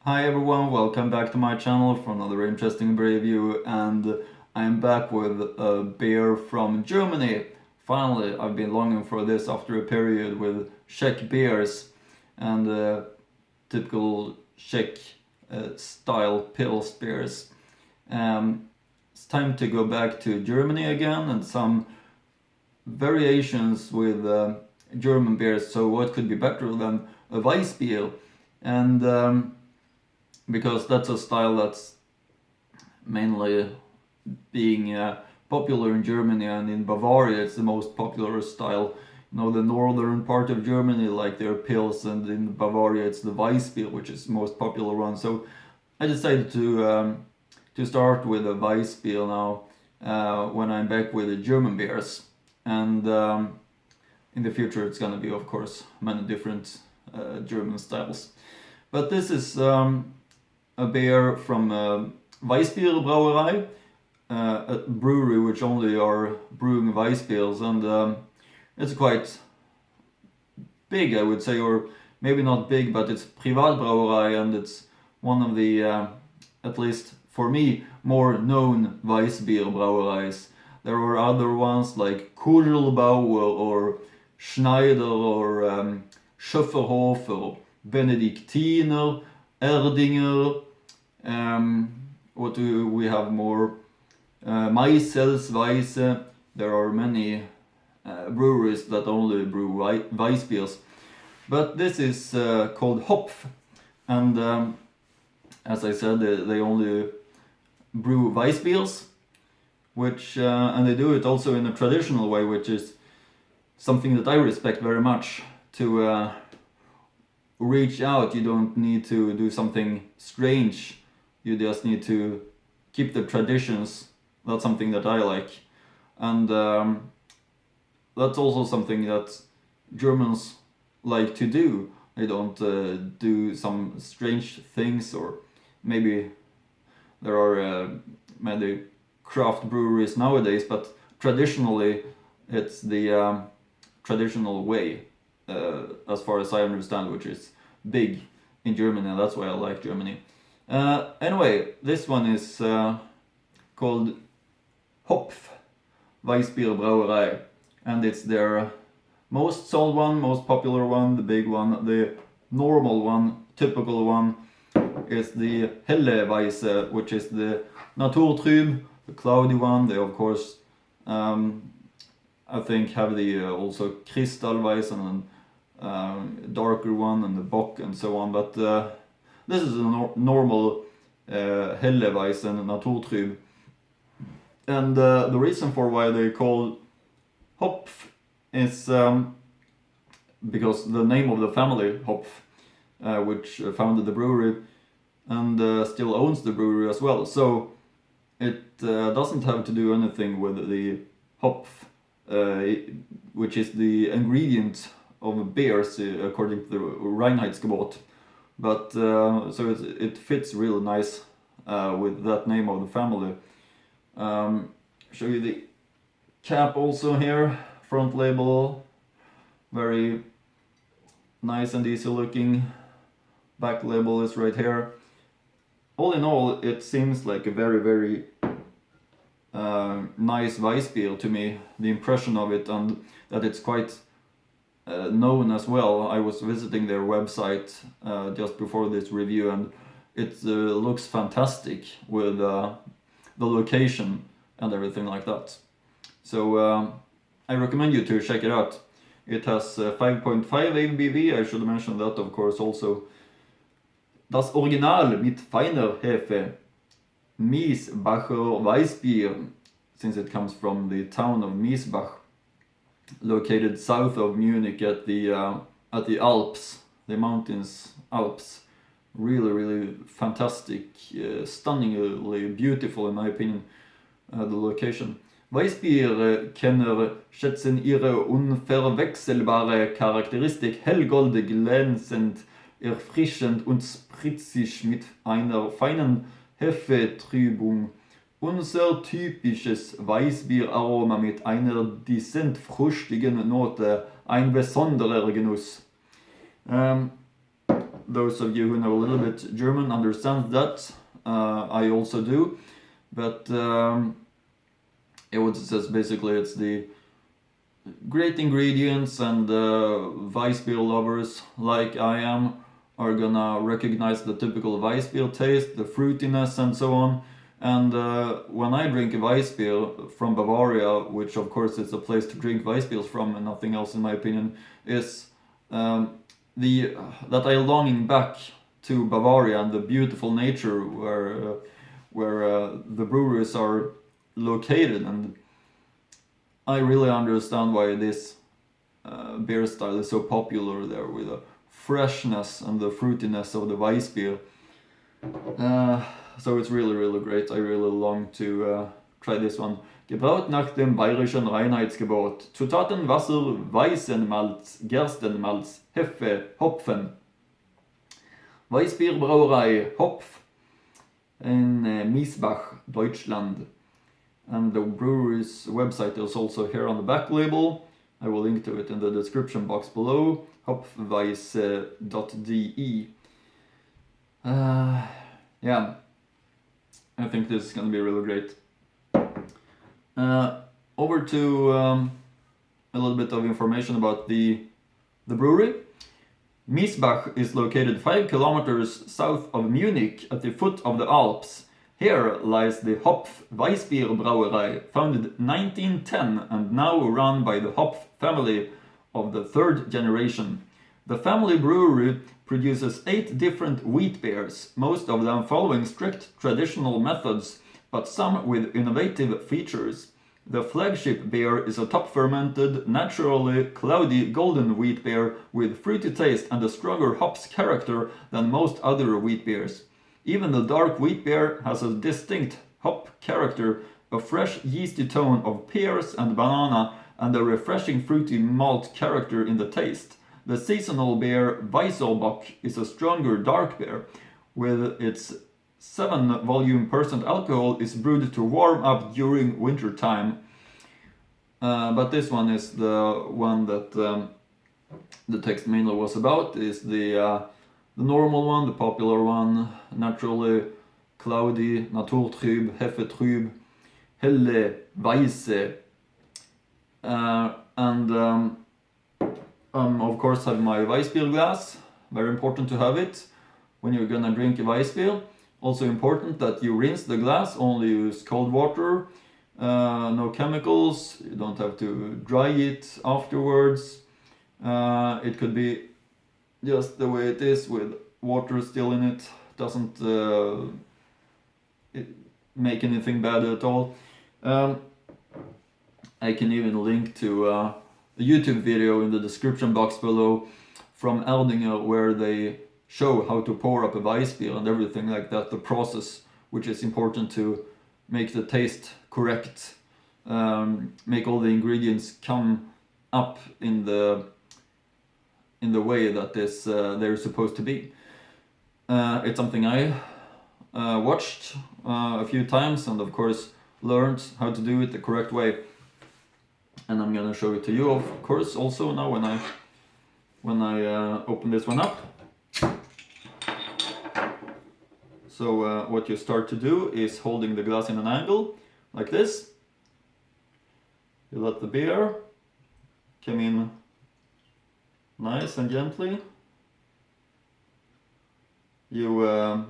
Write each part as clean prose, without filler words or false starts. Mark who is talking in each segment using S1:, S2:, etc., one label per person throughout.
S1: Hi everyone, welcome back to my channel for another interesting review, and I'm back with a beer from Germany. Finally, I've been longing for this after a period with Czech beers and typical Czech style Pils beers. It's time to go back to Germany again and some variations with German beers. So what could be better than a Weiße beer? And because that's a style that's mainly being popular in Germany, and in Bavaria it's the most popular style. You know, the northern part of Germany like their Pils, and in Bavaria it's the Weißbier, which is the most popular one. So I decided to start with a Weißbier now when I'm back with the German beers, and in the future it's gonna be, of course, many different German styles. But this is a beer from Weißbier Brauerei, a brewery which only are brewing Weißbiers, and it's quite big, I would say, or maybe not big, but it's Privatbrauerei, and it's one of the, at least for me, more known Weißbier Brauereis. There are other ones like Kugelbauer or Schneider or Schöfferhofer, Benediktiner, Erdinger. What do we have more? Meisel's, Weiße. There are many breweries that only brew Weissbiers. But this is called Hopf, and as I said, they only brew Weissbiers, which and they do it also in a traditional way, which is something that I respect very much. To reach out, you don't need to do something strange. You just need to keep the traditions. That's something that I like, and that's also something that Germans like to do. They don't do some strange things, or maybe there are many craft breweries nowadays, but traditionally it's the traditional way, as far as I understand, which is big in Germany, and that's why I like Germany. Anyway, this one is called Hopf Weißbier Brauerei, and it's their most sold one, most popular one, the big one. The normal one, typical one, is the Helle Weiße, which is the Naturtrüb, the cloudy one. They, of course, I think have the also Kristallweiß and darker one, and the Bock and so on, but this is a normal Helle Weiße and Naturtrüb. And the reason for why they call Hopf is because the name of the family, Hopf, which founded the brewery and still owns the brewery as well. So it doesn't have to do anything with the Hopf, which is the ingredient of beers according to the Reinheitsgebot. But so it fits really nice with that name of the family. Show you the cap also here, front label, very nice and easy looking. Back label is right here. All in all, it seems like a very nice Weissbier to me, the impression of it, and that it's quite known as well. I was visiting their website just before this review, and it looks fantastic with the location and everything like that. So I recommend you to check it out. It has 5.5 ABV. I should mention that, of course, also. Das Original mit feiner Hefe, Miesbacher Weißbier, since it comes from the town of Miesbach, located south of Munich at the Alps, the mountains Alps. Really fantastic, stunningly beautiful in my opinion, the location. Weißbier-Kenner schätzen ihre unverwechselbare Charakteristik hellgoldig, glänzend, erfrischend und spritzig mit einer feinen Hefetrübung. Unser typisches Weißbieraroma mit einer dezent fruchtigen Note, ein besonderer Genuss. those of you who know a little bit German understand that. I also do, but it says basically it's the great ingredients, and Weissbier lovers like I am are gonna recognize the typical Weissbier taste, the fruitiness and so on. And when I drink a Weissbier from Bavaria, which of course is a place to drink Weissbiers from and nothing else in my opinion, is that I'm longing back to Bavaria and the beautiful nature where the breweries are located. And I really understand why this beer style is so popular there, with the freshness and the fruitiness of the Weissbier. So it's really, really great. I really long to try this one. Gebraut nach dem bayerischen Reinheitsgebot. Zutaten: Wasser, Weißenmalz, Gerstenmalz, Hefe, Hopfen. Weißbierbrauerei Hopf in Miesbach, Deutschland. And the brewery's website is also here on the back label. I will link to it in the description box below. Hopfweiße.de. Yeah, I think this is gonna be really great. Over to a little bit of information about the brewery. Miesbach is located 5 kilometers south of Munich at the foot of the Alps. Here lies the Hopf Weißbier Brauerei, founded 1910 and now run by the Hopf family of the 3rd generation. The family brewery produces 8 different wheat beers, most of them following strict traditional methods, but some with innovative features. The flagship beer is a top-fermented, naturally cloudy golden wheat beer with fruity taste and a stronger hops character than most other wheat beers. Even the dark wheat beer has a distinct hop character, a fresh yeasty tone of pears and banana, and a refreshing fruity malt character in the taste. The seasonal beer Weiße is a stronger dark beer, with its 7 volume percent alcohol is brewed to warm up during winter time. But this one is the one that the text mainly was about, is the normal one, the popular one, naturally cloudy, naturtrüb, hefetrüb, Helle, Weiße. Of course have my Weissbier glass, very important to have it when you're gonna drink a Weissbier. Also important that you rinse the glass, only use cold water, no chemicals, you don't have to dry it afterwards. It could be just the way it is with water still in it, doesn't make anything bad at all. I can even link to a YouTube video in the description box below from Erdinger, where they show how to pour up a Weissbier and everything like that, the process, which is important to make the taste correct, make all the ingredients come up in the way that they're supposed to be. It's something I watched a few times and of course learned how to do it the correct way, and I'm gonna show it to you of course also now when I open this one up. So what you start to do is holding the glass in an angle like this. You let the beer come in nice and gently. You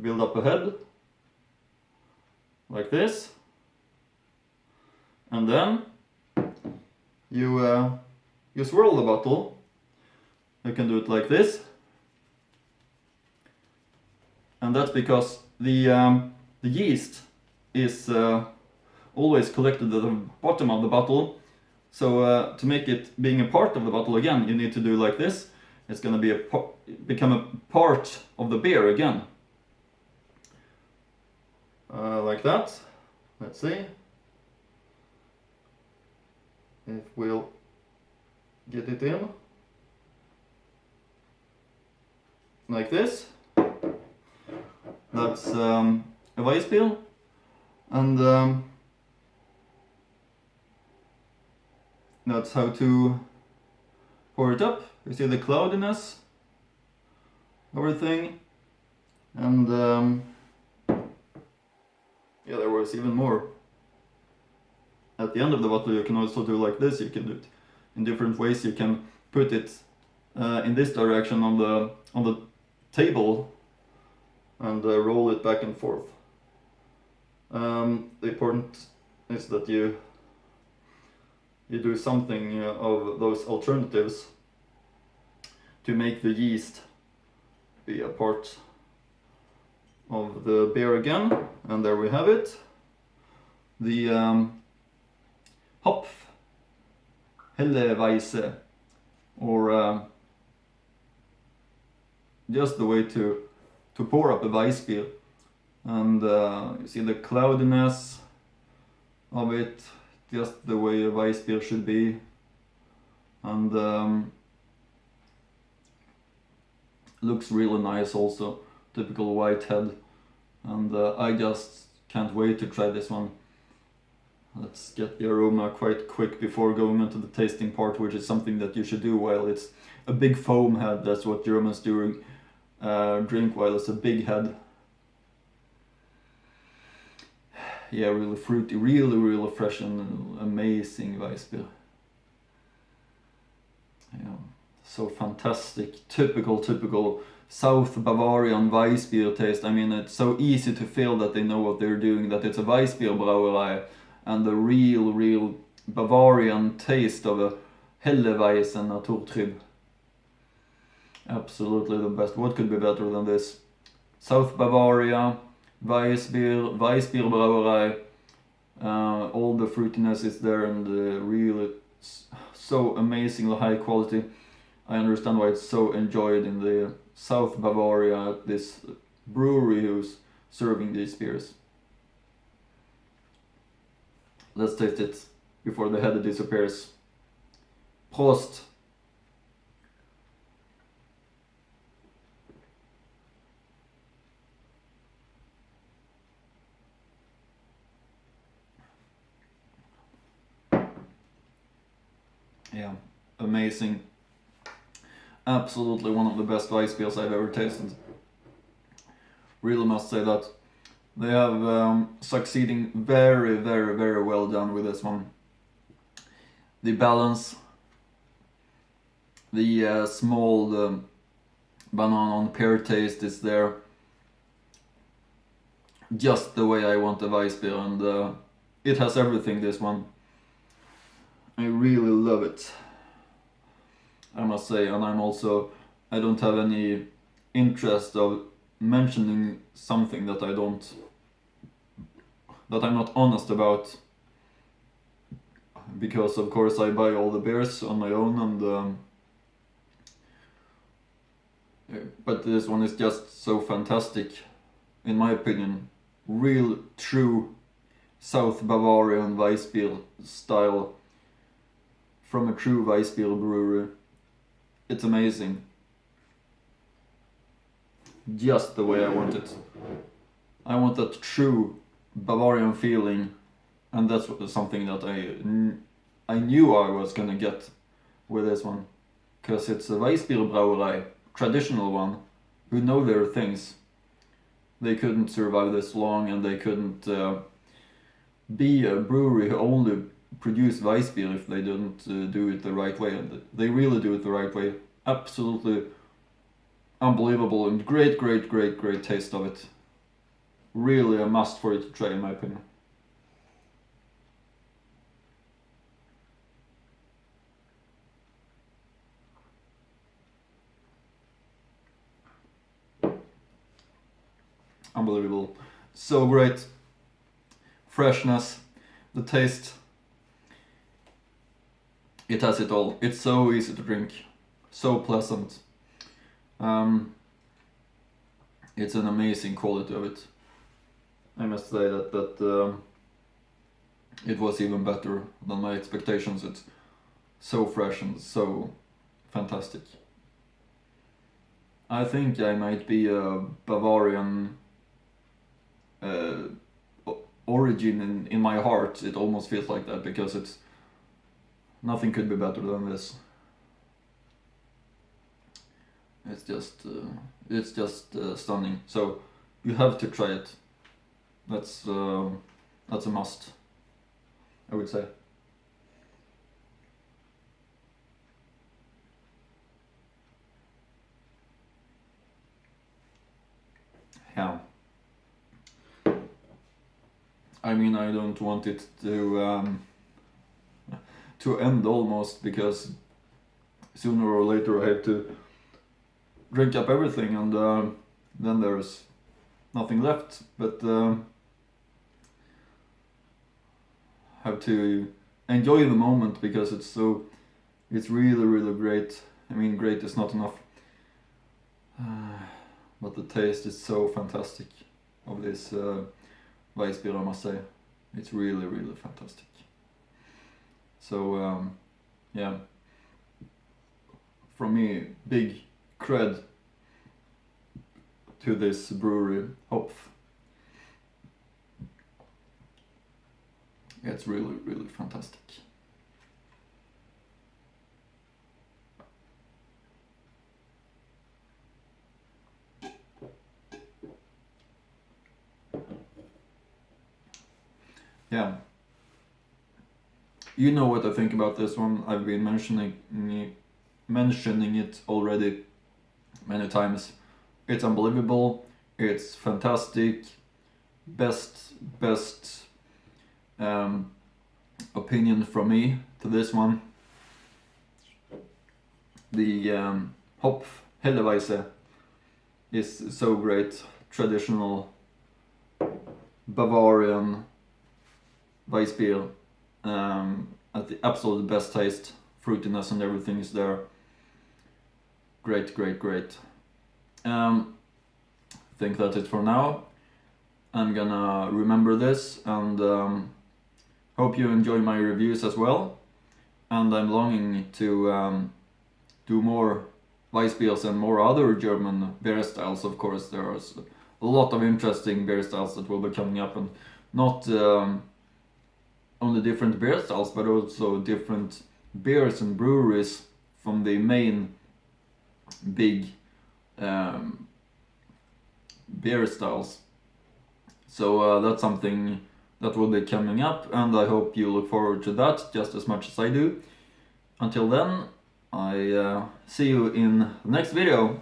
S1: build up a head like this, and then you swirl the bottle. You can do it like this, and that's because the yeast is always collected at the bottom of the bottle. So to make it being a part of the bottle again, you need to do like this. It's going to become a part of the beer again. Like that. Let's see if we'll get it in. Like this. That's a Weissbier. And that's how to pour it up. You see the cloudiness everything. And yeah, there was even more. At the end of the bottle you can also do like this, you can do it in different ways. You can put it in this direction on the table and roll it back and forth. The important is that you do something of those alternatives to make the yeast be a part of the beer again. And there we have it. The Hopf, Helle, Weiße, or just the way to pour up a Weiss beer. And you see the cloudiness of it, just the way a Weiss beer should be. And looks really nice also, typical white head. And I just can't wait to try this one. Let's get the aroma quite quick before going into the tasting part, which is something that you should do while it's a big foam head. That's what Germans do, drink while it's a big head. Yeah, really fruity, really fresh and amazing Weiss beer. Yeah, so fantastic, typical South Bavarian Weiss beer taste. I mean, it's so easy to feel that they know what they're doing, that it's a Weiss beer brauerei, and the real Bavarian taste of a Helle Weiss and Naturtrüb. Absolutely the best. What could be better than this? South Bavaria, Weiss beer brauerei. All the fruitiness is there, and really so amazingly high quality. I understand why it's so enjoyed in the South Bavaria, this brewery who's serving these beers. Let's taste it before the head disappears. Prost! Yeah, amazing. Absolutely one of the best Weiss beers I've ever tasted. Really must say that. They have succeeding very well done with this one. The balance, the small banana and pear taste is there. Just the way I want a Weiss beer, and it has everything, this one. I really love it, I must say. And I don't have any interest of mentioning something that I'm not honest about, because of course I buy all the beers on my own, and but this one is just so fantastic, in my opinion. Real true South Bavarian Weiss beer style from a true Weiss beer brewery. It's amazing. Just the way I want it. I want that true Bavarian feeling, and that's something that I knew I was gonna get with this one, because it's a Weiss beer brauerei, traditional one, who know their things. They couldn't survive this long, and they couldn't be a brewery who only produce Weiss beer if they didn't do it the right way, and they really do it the right way. Absolutely unbelievable, and great taste of it. Really a must for you to try, in my opinion. Unbelievable. So great. Freshness, the taste. It has it all. It's so easy to drink. So pleasant. It's an amazing quality of it. I must say that it was even better than my expectations. It's so fresh and so fantastic. I think I might be a Bavarian origin in my heart. It almost feels like that, because it's nothing could be better than this. it's just stunning. So you have to try it. That's a must, I would say. Yeah. I mean, I don't want it to end almost, because sooner or later I have to drink up everything, and then there's nothing left. But have to enjoy the moment, because it's really, really great. I mean, great is not enough, but the taste is so fantastic of this Weiße beer, I must say. It's really, really fantastic. So yeah, from me, big cred to this brewery, Hopf. It's really, really fantastic. Yeah. You know what I think about this one. I've been mentioning it already many times. It's unbelievable. It's fantastic. Best opinion from me to this one. The Hopf Helle Weiße is so great. Traditional Bavarian Weiße beer. At the absolute best taste. Fruitiness and everything is there. Great. Think that's it for now. I'm gonna remember this, and hope you enjoy my reviews as well. And I'm longing to do more Weiße beers and more other German beer styles. Of course, there are a lot of interesting beer styles that will be coming up, and not only different beer styles, but also different beers and breweries from the main big beer styles. So that's something that will be coming up, and I hope you look forward to that just as much as I do. Until then, I see you in the next video.